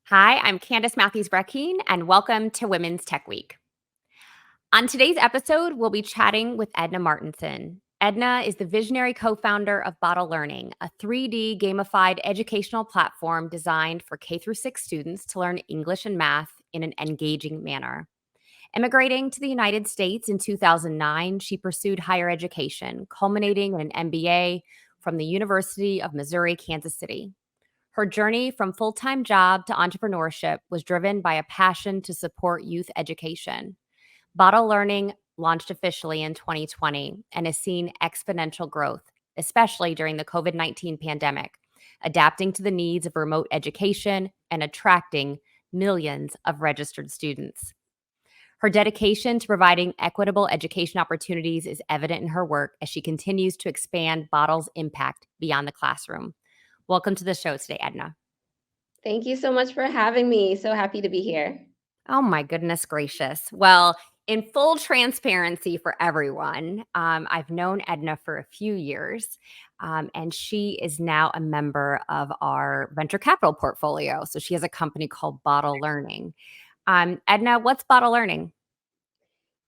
Hi, I'm Candace Matthews-Brecking, and welcome to Women's Tech Week. On today's episode, we'll be chatting with Edna Martinson. Edna is the visionary co-founder of Boddle Learning, a 3D gamified educational platform designed for K-6 students to learn English and math in an engaging manner. Immigrating to the United States in 2009, she pursued higher education, culminating in an MBA from the University of Missouri, Kansas City. Her journey from full-time job to entrepreneurship was driven by a passion to support youth education. Boddle Learning launched officially in 2020 and has seen exponential growth, especially during the COVID-19 pandemic, adapting to the needs of remote education and attracting millions of registered students. Her dedication to providing equitable education opportunities is evident in her work as she continues to expand Bottle's impact beyond the classroom. Welcome to the show today, Edna. Thank you so much for having me. So happy to be here. Oh my goodness gracious. Well, in full transparency for everyone, I've known Edna for a few years, and she is now a member of our venture capital portfolio. So she has a company called Boddle Learning. Edna, what's Boddle Learning?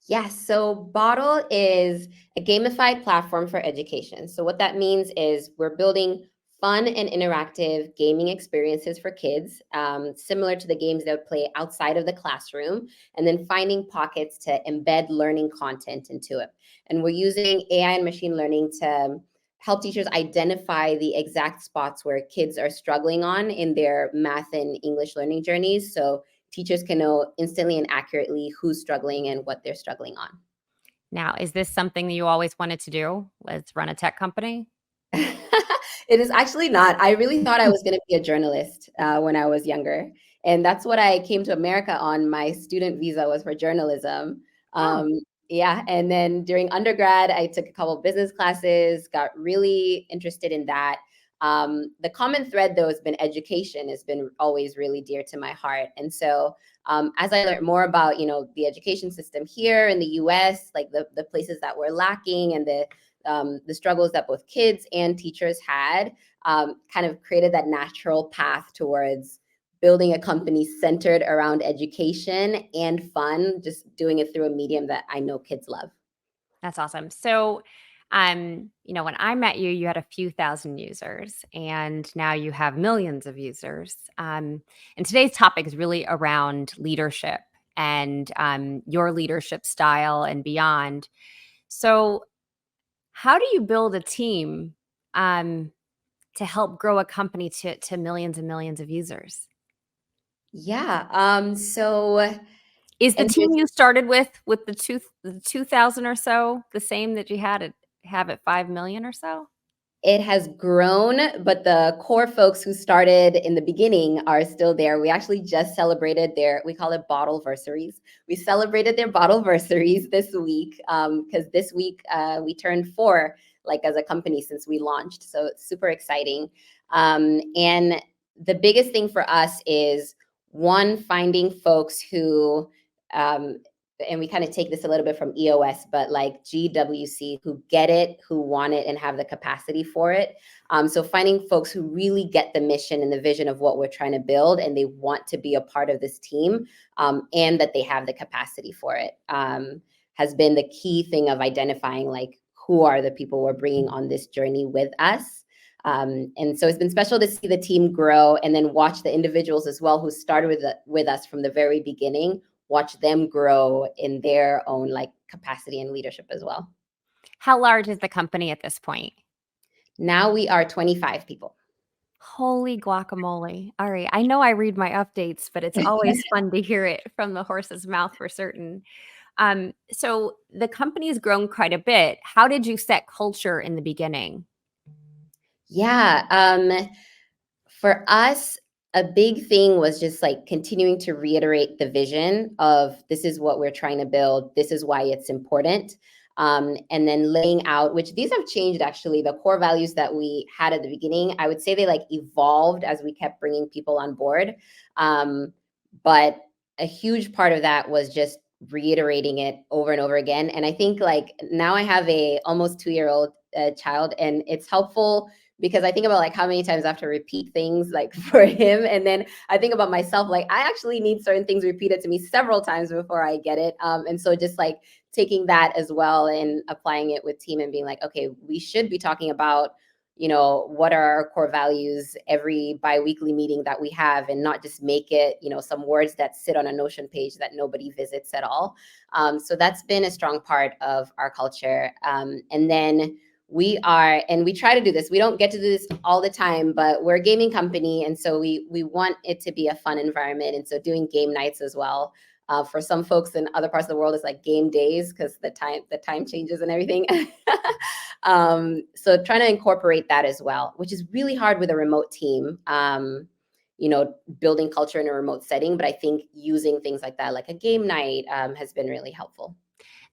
Yes, so Boddle is a gamified platform for education. So what that means is we're building fun and interactive gaming experiences for kids, similar to the games that play outside of the classroom, and then finding pockets to embed learning content into it. And we're using AI and machine learning to help teachers identify the exact spots where kids are struggling on in their math and English learning journeys. So teachers can know instantly and accurately who's struggling and what they're struggling on. Now, is this something that you always wanted to do? Was run a tech company? It is actually not. I really thought I was going to be a journalist when I was younger. And that's what I came to America on. My student visa was for journalism. Oh, Um, yeah. And then during undergrad, I took a couple of business classes, got really interested in that. The common thread, though, has been education, has been always really dear to my heart. And so as I learned more about, the education system here in the US, like the places that were lacking and the struggles that both kids and teachers had, kind of created that natural path towards building a company centered around education and fun, just doing it through a medium that I know kids love. that's awesome. So, when I met you, you had a few thousand users, and now you have millions of users. And today's topic is really around leadership and your leadership style and beyond. So, how do you build a team um, to help grow a company to millions and millions of users? Yeah. So, Is the and team you started with the 2,000 or so the same that you have at 5 million or so? it has grown, but the core folks who started in the beginning are still there. We actually just celebrated we call it bottle versaries. We celebrated their bottle versaries this week because this week we turned 4 like as a company since we launched. So it's super exciting. And the biggest thing for us is one, finding folks who and we kind of take this a little bit from EOS, but like GWC, who get it, who want it, and have the capacity for it. So finding folks who really get the mission and the vision of what we're trying to build, and they want to be a part of this team, and that they have the capacity for it, has been the key thing of identifying like who are the people we're bringing on this journey with us. And so it's been special to see the team grow and then watch the individuals as well who started with us from the very beginning, watch them grow in their own like capacity and leadership as well. How large is the company at this point? Now we are 25 people. Holy guacamole. All right. I know I read my updates, but it's always fun to hear it from the horse's mouth for certain. So the company has grown quite a bit. How did you set culture in the beginning? Yeah. For us, a big thing was just like continuing to reiterate the vision of this is what we're trying to build. This is why it's important. And then laying out, which these have changed actually, the core values that we had at the beginning, I would say they like evolved as we kept bringing people on board. But a huge part of that was just reiterating it over and over again. And I think like now I have a almost 2-year-old child, and it's helpful because I think about like how many times I have to repeat things like for him. And then I think about myself, like I actually need certain things repeated to me several times before I get it. And so just like taking that as well and applying it with team and being like, okay, we should be talking about, what are our core values every biweekly meeting that we have, and not just make it, some words that sit on a Notion page that nobody visits at all. So that's been a strong part of our culture. And then and we try to do this. We don't get to do this all the time, but we're a gaming company, and so we want it to be a fun environment. And so doing game nights as well. For some folks in other parts of the world, it's like game days because the time changes and everything. So trying to incorporate that as well, which is really hard with a remote team. Building culture in a remote setting, but I think using things like that, like a game night, has been really helpful.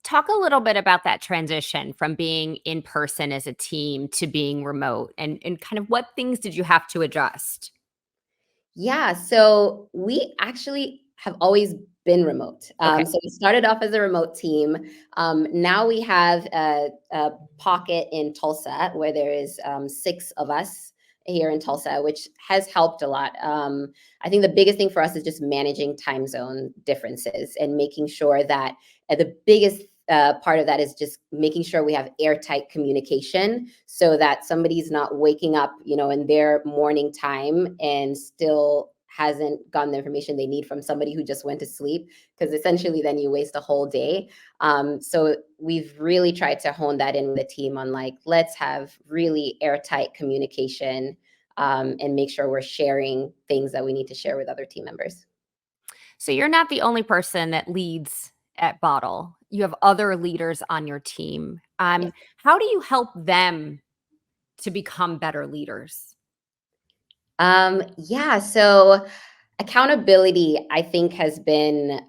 Talk a little bit about that transition from being in person as a team to being remote, and kind of what things did you have to adjust? Yeah, so we actually have always been remote. Okay. So we started off as a remote team. Now we have a pocket in Tulsa where there is 6 of us here in Tulsa, which has helped a lot. I think the biggest thing for us is just managing time zone differences and making sure that the biggest part of that is just making sure we have airtight communication so that somebody's not waking up, in their morning time and still hasn't gotten the information they need from somebody who just went to sleep, because essentially then you waste a whole day. So we've really tried to hone that in with the team on like, let's have really airtight communication, and make sure we're sharing things that we need to share with other team members. So you're not the only person that leads at Bottle. You have other leaders on your team. Yes. How do you help them to become better leaders? Yeah. So accountability, I think, has been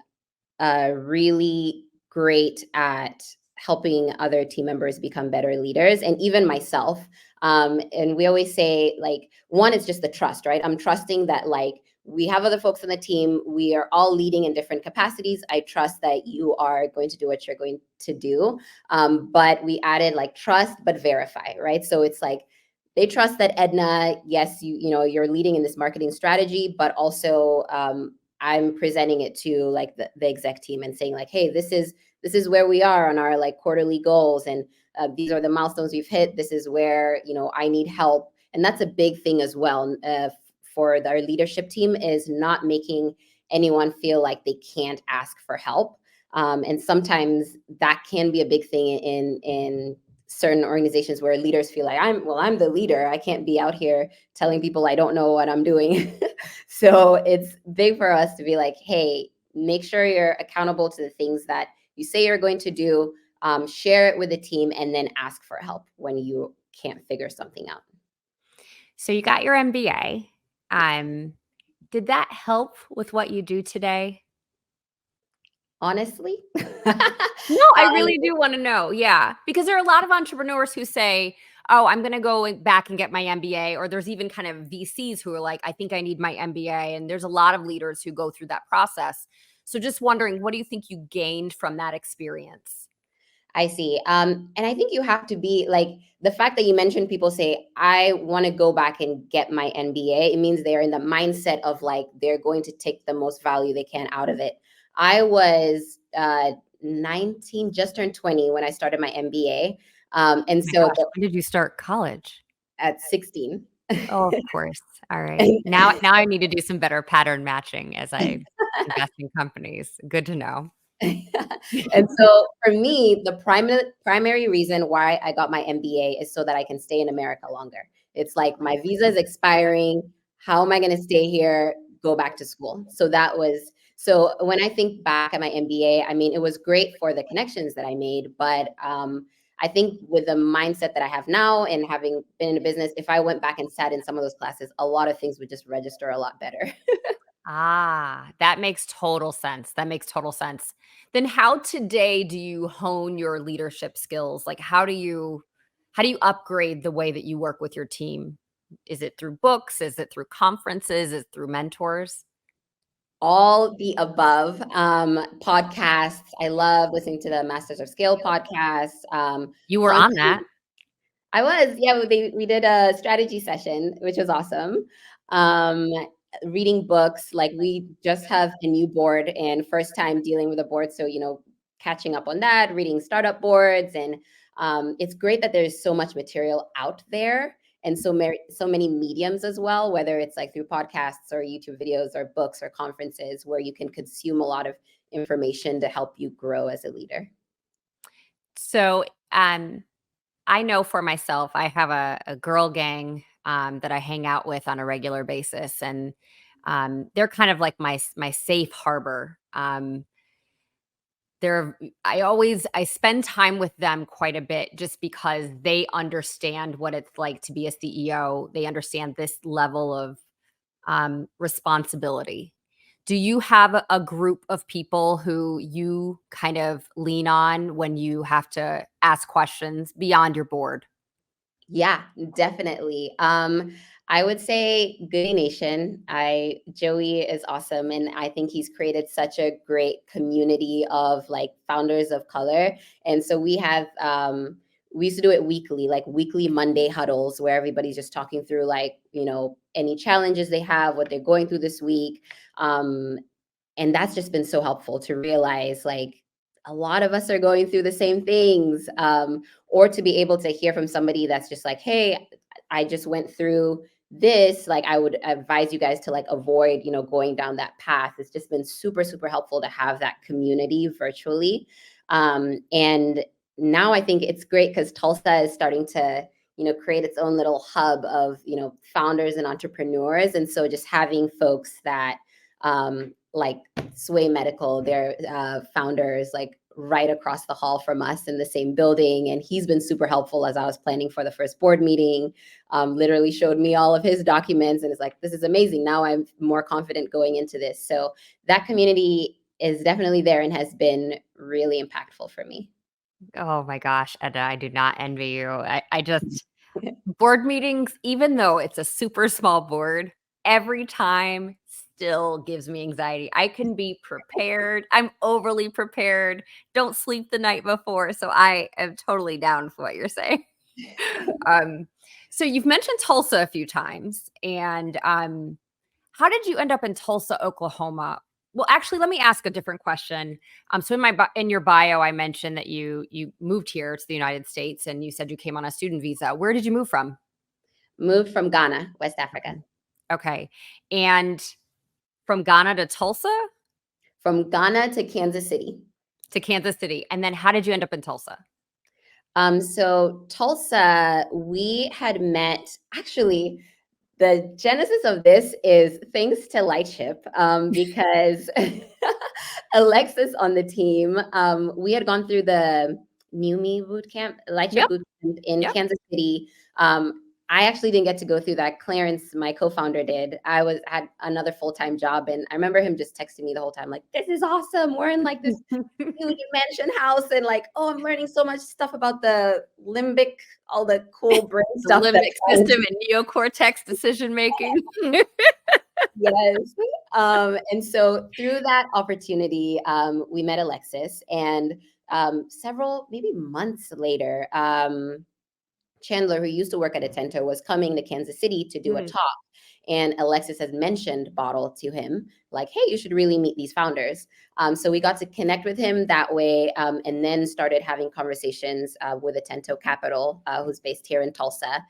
really great at helping other team members become better leaders, and even myself. And we always say, like, one is just the trust, right? I'm trusting that, like, we have other folks on the team. We are all leading in different capacities. I trust that you are going to do what you're going to do. But we added like trust, but verify, right? So it's like they trust that Edna, yes, you're leading in this marketing strategy, but also I'm presenting it to like the exec team and saying like, hey, this is where we are on our like quarterly goals, and these are the milestones we've hit. This is where I need help, and that's a big thing as well. For our leadership team is not making anyone feel like they can't ask for help. And sometimes that can be a big thing in certain organizations where leaders feel like I'm the leader. I can't be out here telling people I don't know what I'm doing. So it's big for us to be like, hey, make sure you're accountable to the things that you say you're going to do. Share it with the team, and then ask for help when you can't figure something out. So you got your MBA. Yes. Did that help with what you do today? Honestly. No, I really do wanna know, yeah, because there are a lot of entrepreneurs who say, "Oh, I'm gonna go back and get my MBA," or there's even kind of VCs who are like, "I think I need my MBA," and there's a lot of leaders who go through that process. So just wondering, what do you think you gained from that experience? I see. And I think you have to be like the fact that you mentioned people say, I want to go back and get my MBA. It means they're in the mindset of like they're going to take the most value they can out of it. I was 19, just turned 20 when I started my MBA. And Oh my so gosh, when did you start college? at 16. Oh, of course. All right. Now I need to do some better pattern matching as I invest in companies. Good to know. And so for me, the primary reason why I got my MBA is so that I can stay in America longer. It's like my visa is expiring. How am I going to stay here? Go back to school. So when I think back at my MBA, I mean, it was great for the connections that I made, but I think with the mindset that I have now and having been in a business, if I went back and sat in some of those classes, a lot of things would just register a lot better. Ah, that makes total sense. That makes total sense. Then how today do you hone your leadership skills? Like how do you upgrade the way that you work with your team? Is it through books? Is it through conferences? Is it through mentors? All the above. Podcasts. I love listening to the Masters of Scale podcast. You were on Constantly, that. I was, yeah, we did a strategy session, which was awesome. Um, Reading books, like we just have a new board and first time dealing with a board. So, catching up on that, reading startup boards. And it's great that there's so much material out there and so many mediums as well, whether it's like through podcasts or YouTube videos or books or conferences where you can consume a lot of information to help you grow as a leader. So, I know for myself, I have a girl gang that I hang out with on a regular basis, and they're kind of like my safe harbor. I spend time with them quite a bit just because they understand what it's like to be a CEO. They understand this level of responsibility. Do you have a group of people who you kind of lean on when you have to ask questions beyond your board? Yeah, definitely. I would say Goody Nation. I Joey is awesome, and I think he's created such a great community of like founders of color. And so we used to do it weekly, like weekly Monday huddles, where everybody's just talking through like any challenges they have, what they're going through this week. Um, and that's just been so helpful to realize like a lot of us are going through the same things, or to be able to hear from somebody that's just like, hey, I just went through this, like I would advise you guys to like avoid going down that path. It's just been super super helpful to have that community virtually. And now I think it's great because Tulsa is starting to create its own little hub of founders and entrepreneurs, and so just having folks that like Sway Medical, their founders, like right across the hall from us in the same building. And he's been super helpful as I was planning for the first board meeting. Literally showed me all of his documents and it's like, this is amazing. Now I'm more confident going into this. So that community is definitely there and has been really impactful for me. Oh my gosh, Edna, I do not envy you. I just board meetings, even though it's a super small board, every time still gives me anxiety. I can be prepared. I'm overly prepared. Don't sleep the night before. So I am totally down with what you're saying. Um, so you've mentioned Tulsa a few times, and how did you end up in Tulsa, Oklahoma? Well, actually, let me ask a different question. So in your bio, I mentioned that you moved here to the United States, and you said you came on a student visa. Where did you move from? Moved from Ghana, West Africa. Okay, and from Ghana to Tulsa From Ghana to Kansas City. to Kansas City, and then how did you end up in Tulsa? So Tulsa, we had met actually. The genesis of this is thanks to Lightship, because Alexis on the team, we had gone through the New Me boot camp, Lightship Yep, boot camp in yep. Kansas City. I actually didn't get to go through that. Clarence, my co-founder, did. Had another full-time job, and I remember him just texting me the whole time, like, "This is awesome. We're in like this huge mansion house, and like, oh, I'm learning so much stuff about the limbic, all the cool brain The stuff that limbic system and neocortex decision making. yes. And so through that opportunity, we met Alexis, and several, maybe months later, Chandler, who used to work at Atento, was coming to Kansas City to do a Mm, talk. And Alexis has mentioned Boddle to him, like, hey, you should really meet these founders. So we got to connect with him that way, and then started having conversations with Atento Capital, who's based here in Tulsa.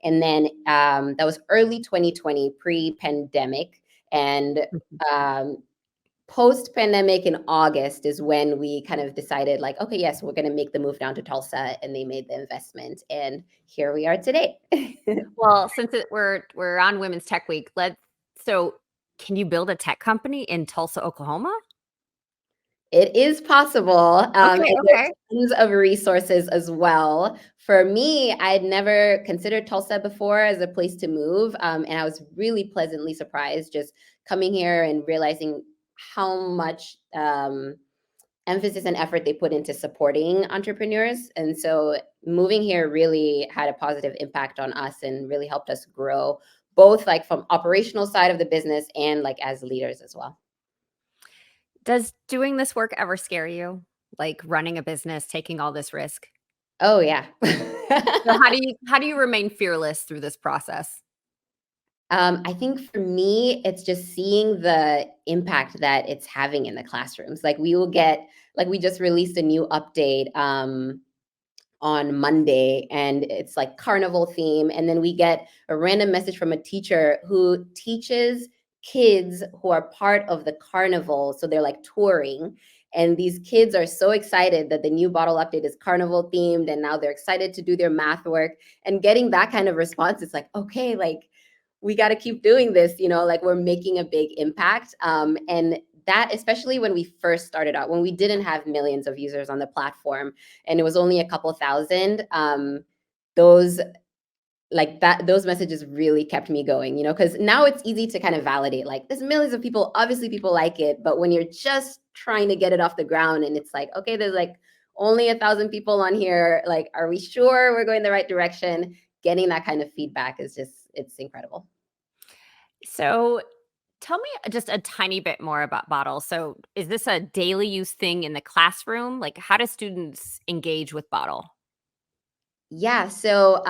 And then that was early 2020, pre pandemic. And mhm. um, post pandemic in August is when we kind of decided, like, okay, yes, we're going to make the move down to Tulsa. And they made the investment. And here we are today. Well, since we're on Women's Tech Week, so can you build a tech company in Tulsa, Oklahoma? It is possible, Okay, and okay. there's tons of resources as well. For me, I had never considered Tulsa before as a place to move, and I was really pleasantly surprised just coming here and realizing how much emphasis and effort they put into supporting entrepreneurs. And so moving here really had a positive impact on us and really helped us grow, both like from operational side of the business and like as leaders as well. Does doing this work ever scare you? Like running a business, taking all this risk? Oh, yeah. So how do you remain fearless through this process? I think for me, it's just seeing the impact that it's having in the classrooms. Like we just released a new update on Monday, and it's like carnival theme. And then we get a random message from a teacher who teaches kids who are part of the carnival. So they're like touring. And these kids are so excited that the new bottle update is carnival themed. And now they're excited to do their math work. And getting that kind of response, it's like, okay, like we got to keep doing this, like we're making a big impact. And that, especially when we first started out, when we didn't have millions of users on the platform and it was only a couple thousand, those those messages really kept me going, because now it's easy to kind of validate, like there's millions of people, obviously people like it, but when you're just trying to get it off the ground and it's like, okay, there's like only 1,000 people on here, like, are we sure we're going the right direction? Getting that kind of feedback is just, it's incredible. So tell me just a tiny bit more about Bottle. So is this a daily use thing in the classroom? Like how do students engage with Bottle? Yeah, so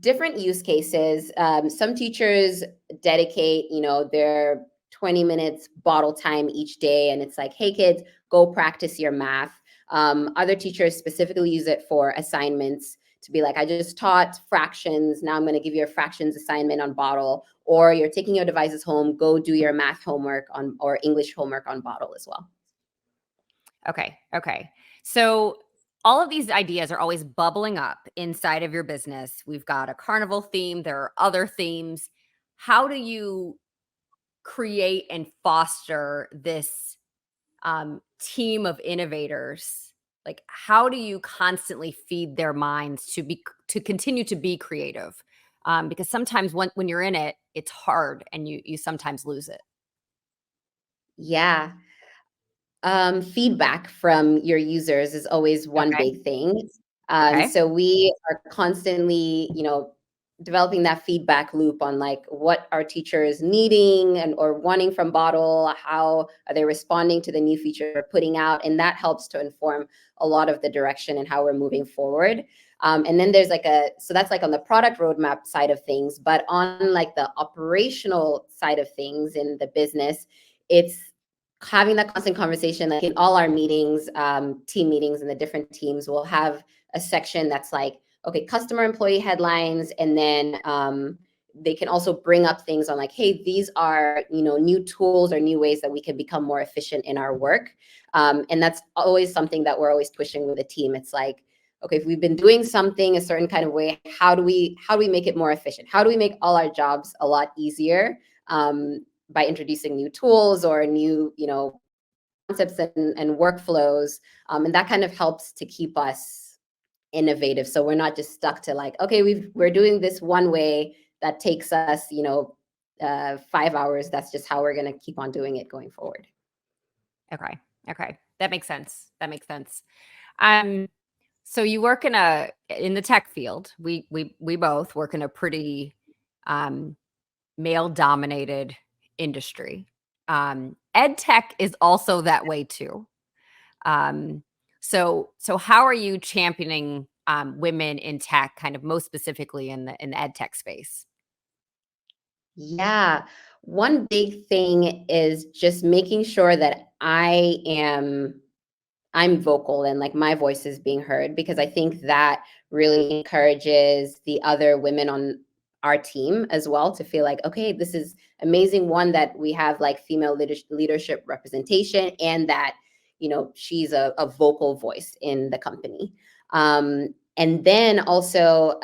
different use cases. Some teachers dedicate, their 20 minutes bottle time each day, and it's like, hey, kids, go practice your math. Other teachers specifically use it for assignments to be like, I just taught fractions. Now I'm going to give you a fractions assignment on bottle, or you're taking your devices home, go do your math homework on or English homework on bottle as well. Okay. Okay. So all of these ideas are always bubbling up inside of your business. We've got a carnival theme, there are other themes. How do you create and foster this team of innovators? Like how do you constantly feed their minds to continue to be creative? Because sometimes when you're in it, it's hard and you sometimes lose it. Yeah. Feedback from your users is always one Okay. big thing. Okay. So we are constantly, developing that feedback loop on like what are teachers needing and or wanting from Bottle, how are they responding to the new feature we're putting out, and that helps to inform a lot of the direction and how we're moving forward. And then there's so that's like on the product roadmap side of things, but on like the operational side of things in the business, it's having that constant conversation. Like in all our meetings, team meetings, and the different teams will have a section that's like, okay, customer employee headlines, and then they can also bring up things on like, hey, these are new tools or new ways that we can become more efficient in our work. And that's always something that we're always pushing with the team. It's like, okay, if we've been doing something a certain kind of way, how do we make it more efficient? How do we make all our jobs a lot easier? By introducing new tools or new, concepts and workflows. And that kind of helps to keep us innovative. So we're not just stuck to like, okay, we're doing this one way that takes us, 5 hours. That's just how we're going to keep on doing it going forward. Okay. Okay. That makes sense. That makes sense. Um, so you work in the tech field. We both work in a pretty um male dominated industry. Ed tech is also that way too. Um, so how are you championing women in tech, kind of most specifically in the ed tech space? Yeah. One big thing is just making sure that I'm vocal and like my voice is being heard, because I think that really encourages the other women on our team as well to feel like, okay, this is amazing. One, that we have like female leadership representation, and that, she's a vocal voice in the company. And then also,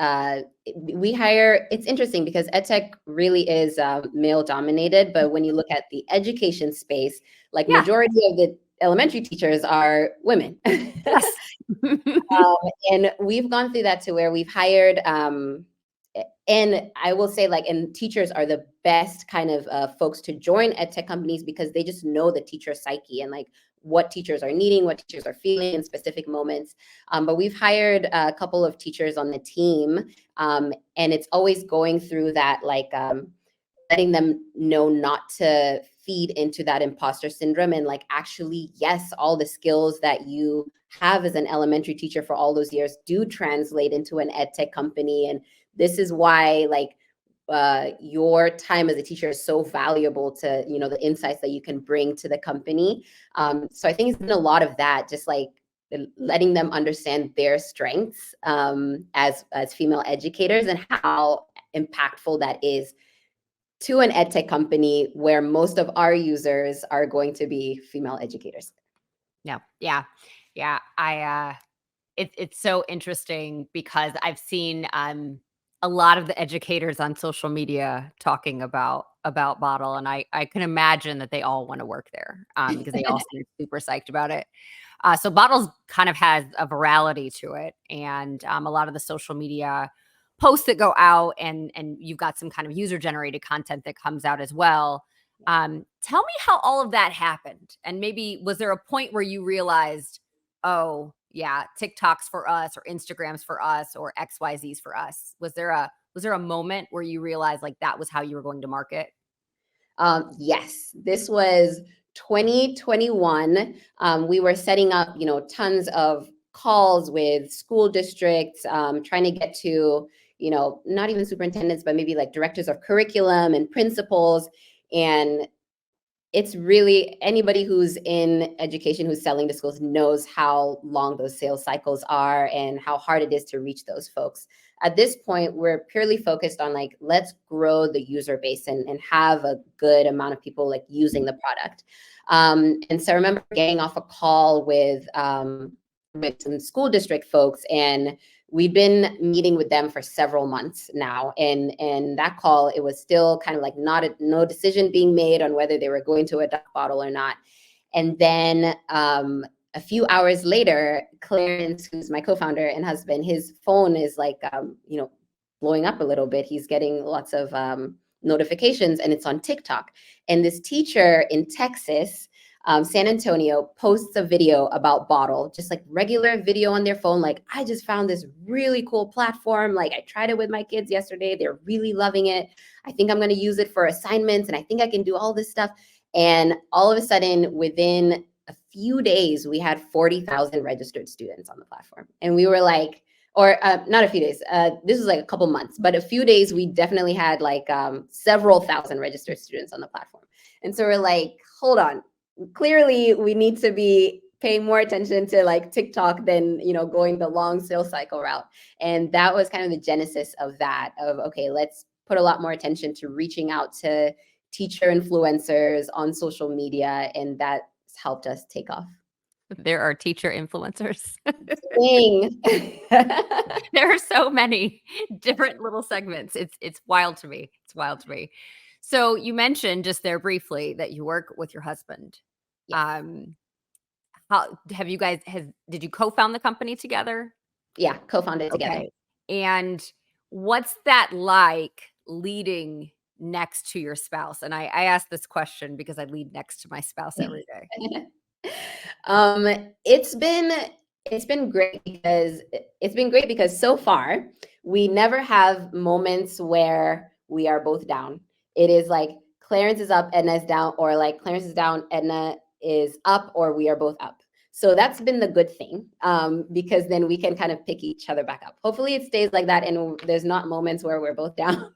we hire, it's interesting because edtech really is male dominated, but when you look at the education space, like Yeah. majority of the elementary teachers are women. Yes. And we've gone through that to where we've hired, and I will say, like, and teachers are the best kind of folks to join ed tech companies because they just know the teacher psyche and like what teachers are needing, what teachers are feeling in specific moments. But we've hired a couple of teachers on the team, and it's always going through that, like, letting them know not to feed into that imposter syndrome and like actually, yes, all the skills that you have as an elementary teacher for all those years do translate into an ed tech company. And this is why like your time as a teacher is so valuable to, you know, the insights that you can bring to the company. So I think it's been a lot of that, just like letting them understand their strengths as female educators and how impactful that is to an ed tech company where most of our users are going to be female educators. No, yeah, yeah. It's so interesting because I've seen a lot of the educators on social media talking about Bottle, and I can imagine that they all want to work there because they all seem super psyched about it. So Bottles kind of has a virality to it, and a lot of the social media posts that go out, and you've got some kind of user generated content that comes out as well. Tell me how all of that happened, and maybe was there a point where you realized, oh yeah, TikTok's for us or Instagram's for us or XYZ's for us? Was there a moment where you realized like that was how you were going to market? Yes, this was 2021. We were setting up, you know, tons of calls with school districts, trying to get to, you know, not even superintendents, but maybe like directors of curriculum and principals. And it's really anybody who's in education who's selling to schools knows how long those sales cycles are and how hard it is to reach those folks. At this point, we're purely focused on like, let's grow the user base and have a good amount of people like using the product. And so I remember getting off a call with some school district folks, and we've been meeting with them for several months now. And that call, it was still kind of like no decision being made on whether they were going to adopt Bottle or not. And then a few hours later, Clarence, who's my co-founder and husband, his phone is like, you know, blowing up a little bit. He's getting lots of notifications, and it's on TikTok. And this teacher in Texas, San Antonio, posts a video about Bottle, just like regular video on their phone. Like, I just found this really cool platform. Like, I tried it with my kids yesterday. They're really loving it. I think I'm going to use it for assignments, and I think I can do all this stuff. And all of a sudden, within a few days, we had 40,000 registered students on the platform. And we were like, or not a few days, this was like a couple months, but a few days, we definitely had like several thousand registered students on the platform. And so we're like, hold on, clearly we need to be paying more attention to like TikTok than, you know, going the long sales cycle route. And that was kind of the genesis of that, of, okay, let's put a lot more attention to reaching out to teacher influencers on social media. And that's helped us take off. There are teacher influencers. Dang. There are so many different little segments. It's wild to me. It's wild to me. So you mentioned just there briefly that you work with your husband. Yes. How have you guys did you co-found the company together? Yeah, co-founded together. Okay. And what's that like leading next to your spouse? And I ask this question because I lead next to my spouse every day. um, it's been it's been great because so far we never have moments where we are both down. It is like Clarence is up, Edna is down, or like Clarence is down, Edna is up, or we are both up. So that's been the good thing, because then we can kind of pick each other back up. Hopefully it stays like that and there's not moments where we're both down,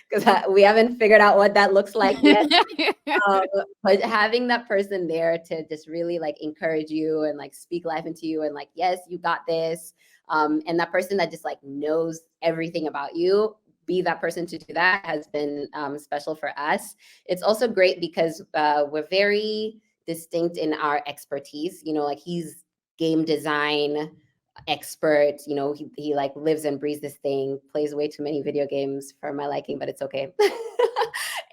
because we haven't figured out what that looks like yet. Um, but having that person there to just really like encourage you and like speak life into you and like, yes, you got this. And that person that just like knows everything about you, be that person to do that, has been special for us. It's also great because we're very distinct in our expertise. You know, like he's game design expert. You know, he like lives and breathes this thing, plays way too many video games for my liking, but it's okay.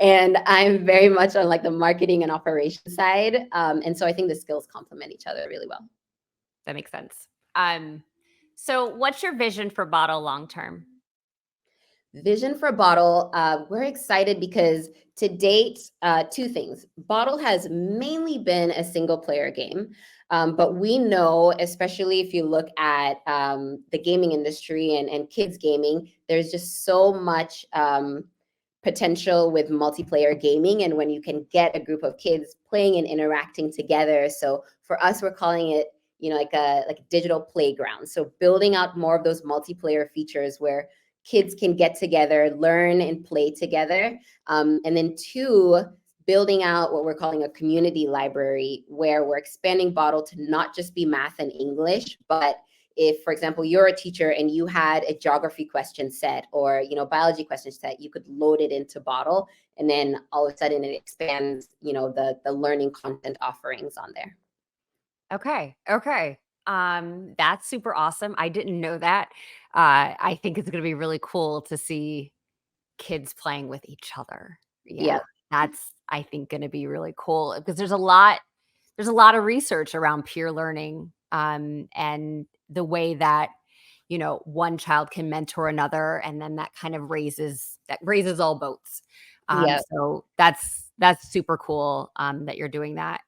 And I'm very much on like the marketing and operations side. And so I think the skills complement each other really well. That makes sense. So what's your vision for Bottle long term? Vision for Bottle, we're excited because to date, two things. Bottle has mainly been a single player game, but we know, especially if you look at the gaming industry and kids gaming, there's just so much potential with multiplayer gaming and when you can get a group of kids playing and interacting together. So for us, we're calling it, like a digital playground. So building out more of those multiplayer features where kids can get together, learn and play together. And then two, building out what we're calling a community library, where we're expanding Boddle to not just be math and English, but if, for example, you're a teacher and you had a geography question set or, biology question set, you could load it into Boddle, and then all of a sudden it expands, the learning content offerings on there. Okay. That's super awesome. I didn't know that. I think it's gonna be really cool to see kids playing with each other. Yeah, Yeah. that's, I think, gonna be really cool because there's a lot of research around peer learning, and the way that, one child can mentor another, and then that raises all boats. Yeah. So that's super cool, that you're doing that.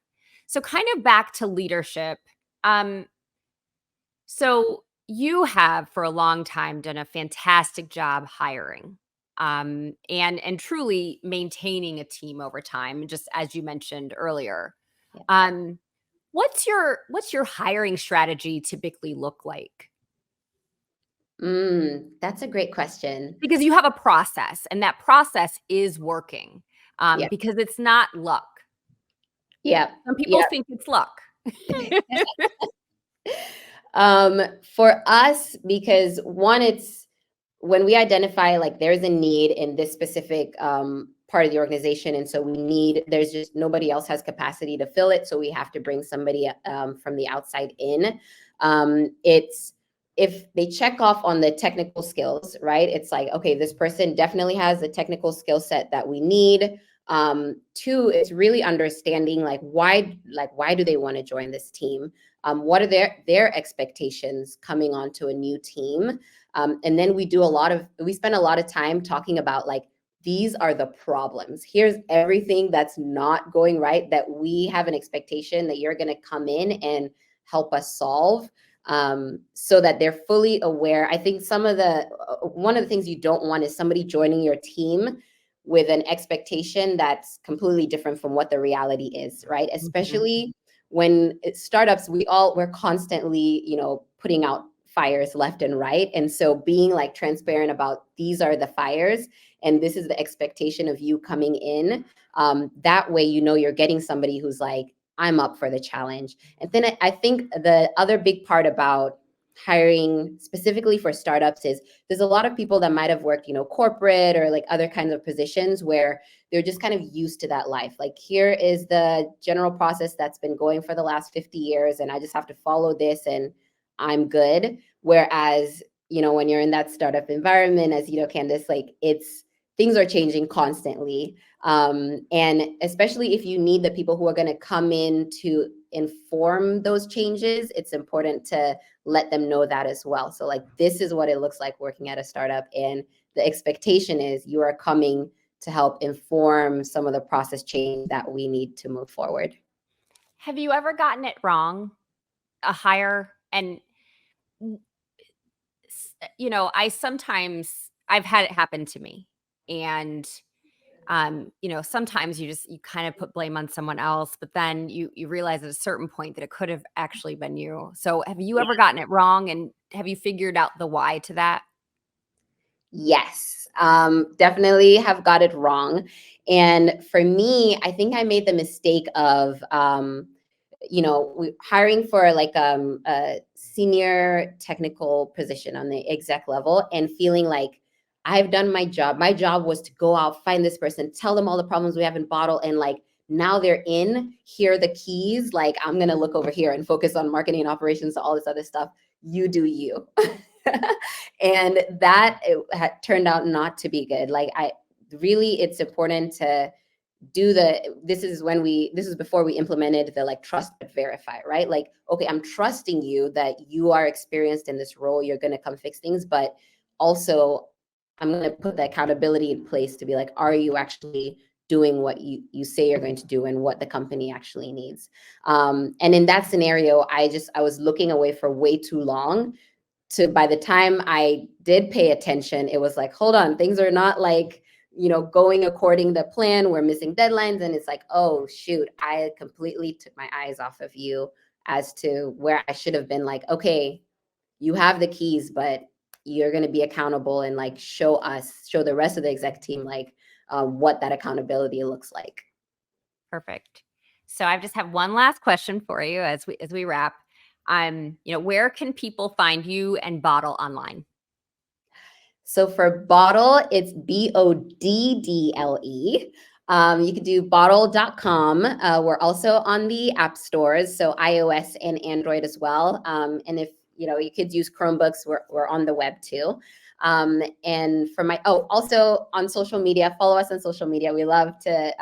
So kind of back to leadership. Um, so you have for a long time done a fantastic job hiring, and truly maintaining a team over time, just as you mentioned earlier. Yeah. Um, what's your hiring strategy typically look like? That's a great question. Because you have a process, and that process is working, Yeah. because it's not luck. Yeah. Some people Yeah. think it's luck. For us, because one, it's when we identify like there's a need in this specific part of the organization, and so there's just nobody else has capacity to fill it, so we have to bring somebody from the outside in. It's if they check off on the technical skills, right? It's like, okay, this person definitely has the technical skill set that we need. Two, it's really understanding like why do they want to join this team? What are their expectations coming onto a new team? And then we spend a lot of time talking about like, these are the problems. Here's everything that's not going right that we have an expectation that you're going to come in and help us solve, so that they're fully aware. I think one of the things you don't want is somebody joining your team with an expectation that's completely different from what the reality is, right? Mhm. Especially when it's startups, we're constantly, putting out fires left and right. And so being like transparent about these are the fires and this is the expectation of you coming in. That way, you're getting somebody who's like, I'm up for the challenge. And then I think the other big part about hiring specifically for startups is there's a lot of people that might have worked, corporate or like other kinds of positions where they're just kind of used to that life. Like, here is the general process that's been going for the last 50 years, and I just have to follow this and I'm good. Whereas, when you're in that startup environment, as you know, Candace, like things are changing constantly. And especially if you need the people who are going to come in to inform those changes, it's important to let them know that as well. So like, this is what it looks like working at a startup. And the expectation is you are coming to help inform some of the process change that we need to move forward. Have you ever gotten it wrong? A hire and I've had it happen to me. And sometimes you kind of put blame on someone else, but then you realize at a certain point that it could have actually been you. So have you ever gotten it wrong, and have you figured out the why to that? Yes, definitely have got it wrong. And for me, I think I made the mistake of, hiring for like a senior technical position on the exec level and feeling like I've done my job. My job was to go out, find this person, tell them all the problems we have in Bottle, and like now they're in, here are the keys. Like, I'm going to look over here and focus on marketing and operations, all this other stuff. You do you. And that it had turned out not to be good. Like, it's important to this is before we implemented the like trust but verify, right? Like, okay, I'm trusting you that you are experienced in this role, you're going to come fix things, but also I'm going to put the accountability in place to be like, are you actually doing what you say you're going to do and what the company actually needs? And in that scenario, I was looking away for way too long. To by the time I did pay attention, it was like, hold on, things are not like going according the plan. We're missing deadlines, and it's like, oh shoot, I completely took my eyes off of you as to where I should have been. Like, okay, you have the keys, but you're going to be accountable and like show the rest of the exec team like what that accountability looks like. Perfect. So I just have one last question for you as we wrap. Where can people find you and Boddle online? So for Boddle, it's Boddle. You could do bottle.com. We're also on the app stores, so iOS and Android as well. And if you could use Chromebooks, we're on the web too. And for also on social media, follow us on social media. We love to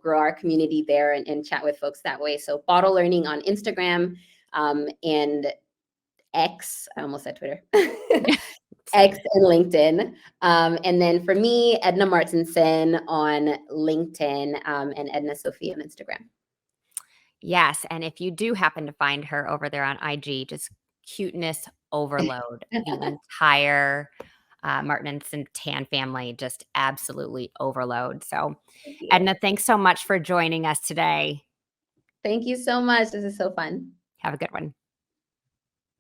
grow our community there and chat with folks that way. So Boddle Learning on Instagram, and X. I almost said Twitter. X and LinkedIn. And then for me, Edna Martinson on LinkedIn, and Edna Sophie on Instagram. Yes, and if you do happen to find her over there on IG, just cuteness overload. The entire Martinson Tan family, just absolutely overload. So, Thank you. Edna, thanks so much for joining us today. Thank you so much. This is so fun. Have a good one.